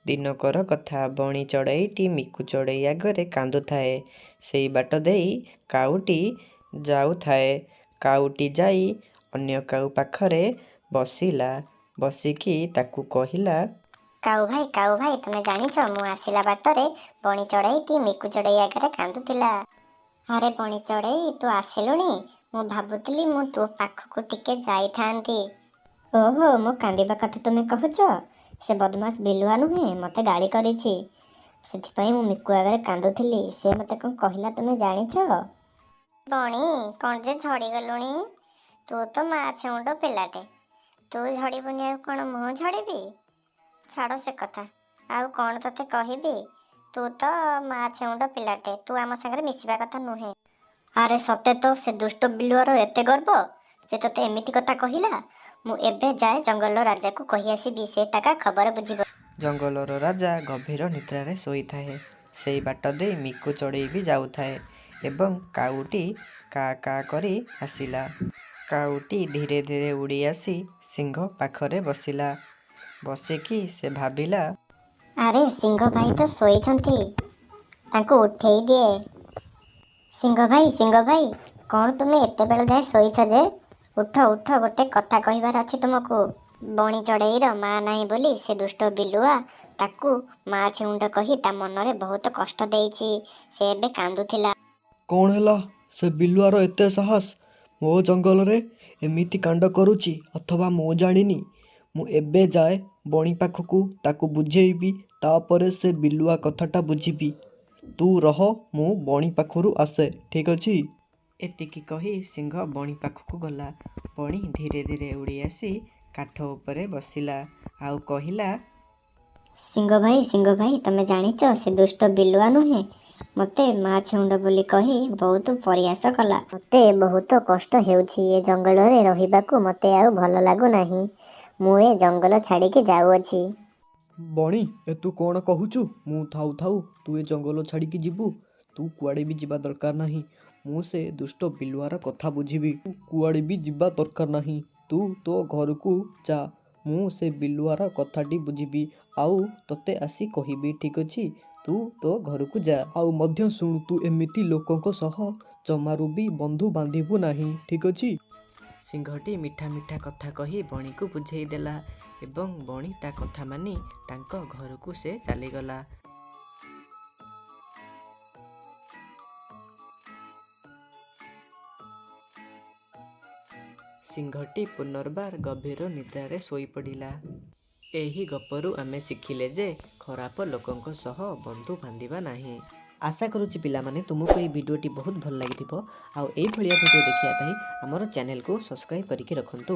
ଦିନକର କଥା। ବଣି ଚଢ଼େଇଟି ମିକୁ ଚଢ଼େଇ ଆଗରେ କାନ୍ଦୁଥାଏ। ସେଇ ବାଟ ଦେଇ କାଉଟି ଯାଉଥାଏ। କାଉଟି ଯାଇ ଅନ୍ୟ କାଉ ପାଖରେ ବସିଲା। ବସିକି ତାକୁ କହିଲା, କାଉ ଭାଇ ତୁମେ ଜାଣିଛ ମୁଁ ଆସିଲା ବାଟରେ ବଣି ଚଢ଼େଇଟି ମିକୁ ଚଢ଼େଇ ଆଗରେ କାନ୍ଦୁଥିଲା। ଆରେ ବଣି ଚଢ଼େଇ ତୁ ଆସିଲୁଣି? ମୁଁ ଭାବୁଥିଲି ମୁଁ ତୋ ପାଖକୁ ଟିକେ ଯାଇଥାନ୍ତି। ଓହୋ, ମୋ କାନ୍ଦିବା କଥା ତୁମେ କହୁଛ? ସେ ବଦମାସ ବିଲୁଆ ନୁହେଁ, ମୋତେ ଗାଳି କରିଛି। ସେଥିପାଇଁ ମୁଁ ମିକୁ ଆଗରେ କାନ୍ଦୁଥିଲି। ସେ ମୋତେ କ'ଣ କହିଲା ତୁମେ ଜାଣିଛ? ବଣି କ'ଣ ଯେ ଝଡ଼ିଗଲୁଣି? ତୁ ତ ମା ଛେଉଣ୍ଡ ପିଲାଟେ। ତୁ ଝଡ଼ିବୁନି ଆଉ କ'ଣ ମୁଁ ଝଡ଼ିବି? ଛାଡ଼ ସେ କଥା। ଆଉ କ'ଣ ତୋତେ କହିବି? ତୁ ତ ମା ଛେଉଣ୍ଡ ପିଲାଟେ। ତୁ ଆମ ସାଙ୍ଗରେ ମିଶିବା କଥା ନୁହେଁ। ଆରେ ସତେ ତ, ସେ ଦୁଷ୍ଟ ବିଲୁଆର ଏତେ ଗର୍ବ ଯେ ତୋତେ ଏମିତି କଥା କହିଲା। ମୁଁ ଏବେ ଯାଏ ଜଙ୍ଗଲର ରାଜାକୁ କହି ଆସିବି, ସେ ତାକା ଖବର ବୁଝିବ। ଜଙ୍ଗଲର ରାଜା ଗଭୀର ନିଦ୍ରାରେ ଶୋଇଥାଏ। ସେଇ ବାଟ ଦେଇ ମିକୁ ଚଢ଼େଇ ବି ଯାଉଥାଏ ଏବଂ କାଉଟି କା କା କରି ଆସିଲା। କାଉଟି ଧୀରେ ଧୀରେ ଉଡ଼ି ଆସି ସିଂହ ପାଖରେ ବସିଲା। ବସିକି ସେ ଭାବିଲା, ଆରେ ସିଂହ ଭାଇ ତ ଶୋଇଛନ୍ତି, ତାଙ୍କୁ ଉଠେଇ ଦିଏ। ସିଂହ ଭାଇ କ'ଣ ତୁମେ ଏତେବେଳେ ଯାଏ ଶୋଇଛ ଯେ? ଉଠ ଉଠ, ଗୋଟେ କଥା କହିବାର ଅଛି ତୁମକୁ। ବଣି ଚଢ଼େଇର ମା ନାହିଁ ବୋଲି ସେ ଦୁଷ୍ଟ ବିଲୁଆ ତାକୁ ମା ଛେଉଣ୍ଡ କହି ତା ମନରେ ବହୁତ କଷ୍ଟ ଦେଇଛି। ସେ ଏବେ କାନ୍ଦୁଥିଲା। କ'ଣ ହେଲା? ସେ ବିଲୁଆର ଏତେ ସାହସ? ମୋ ଜଙ୍ଗଲରେ ଏମିତି କାଣ୍ଡ କରୁଛି ଅଥବା ମୁଁ ଜାଣିନି? ମୁଁ ଏବେ ଯାଏ ବଣି ପାଖକୁ, ତାକୁ ବୁଝେଇବି, ତାପରେ ସେ ବିଲୁଆ କଥାଟା ବୁଝିବି। ତୁ ରହ, ମୁଁ ବଣି ପାଖରୁ ଆସେ, ଠିକ୍ ଅଛି? ଏତିକି କହି ସିଂହ ବଣି ପାଖକୁ ଗଲା। ବଣି ଧୀରେ ଧୀରେ ଉଡ଼ି ଆସି କାଠ ଉପରେ ବସିଲା ଆଉ କହିଲା, ସିଂହ ଭାଇ ତମେ ଜାଣିଛ ସେ ଦୁଷ୍ଟ ବିଲୁଆ ନୁହେଁ, ମୋତେ ମା ଛେଉଣ୍ଡ ବୋଲି କହି ବହୁତ ପରିହାସ କଲା। ମୋତେ ବହୁତ କଷ୍ଟ ହେଉଛି। ଏ ଜଙ୍ଗଲରେ ରହିବାକୁ ମୋତେ ଆଉ ଭଲ ଲାଗୁନାହିଁ। ମୁଁ ଏ ଜଙ୍ଗଲ ଛାଡ଼ିକି ଯାଉଅଛି। ବଣି, ତୁ କ'ଣ କହୁଛୁ? ମୁଁ ଥାଉ ଥାଉ ତୁ ଏ ଜଙ୍ଗଲ ଛାଡ଼ିକି ଯିବୁ? ତୁ କୁଆଡ଼େ ବି ଯିବା ଦରକାର ନାହିଁ। ମୁଁ ସେ ଦୁଷ୍ଟ ବିଲୁଆର କଥା ବୁଝିବି। ତୁ କୁଆଡ଼େ ବି ଯିବା ଦରକାର ନାହିଁ। ତୁ ତୋ ଘରକୁ ଯା। ମୁଁ ସେ ବିଲୁଆର କଥାଟି ବୁଝିବି ଆଉ ତୋତେ ଆସି କହିବି, ଠିକ୍ ଅଛି? ତୁ ତୋ ଘରକୁ ଯା। ଆଉ ମଧ୍ୟ ଶୁଣୁ, ତୁ ଏମିତି ଲୋକଙ୍କ ସହ ଜମାରୁ ବି ବନ୍ଧୁ ବାନ୍ଧିବୁ ନାହିଁ, ଠିକ୍ ଅଛି? ସିଂହଟି ମିଠା ମିଠା କଥା କହି ବଣିକୁ ବୁଝେଇ ଦେଲା ଏବଂ ବଣି ତା କଥା ମାନି ତାଙ୍କ ଘରକୁ ସେ ଚାଲିଗଲା। ସିଂହଟି ପୁନର୍ବାର ଗଭୀର ନିଦ୍ରାରେ ଶୋଇପଡ଼ିଲା। ଏହି ଗପରୁ ଆମେ ଶିଖିଲେ ଯେ ଖରାପ ଲୋକଙ୍କ ସହ ବନ୍ଧୁ ବାନ୍ଧିବା ନାହିଁ। ଆଶା କରୁଛି ପିଲାମାନେ ତୁମକୁ ଏହି ଭିଡ଼ିଓଟି ବହୁତ ଭଲ ଲାଗିଥିବ। ଆଉ ଏଇଭଳିଆ ଭିଡ଼ିଓ ଦେଖିବା ପାଇଁ ଆମର ଚ୍ୟାନେଲକୁ ସବସ୍କ୍ରାଇବ୍ କରିକି ରଖନ୍ତୁ।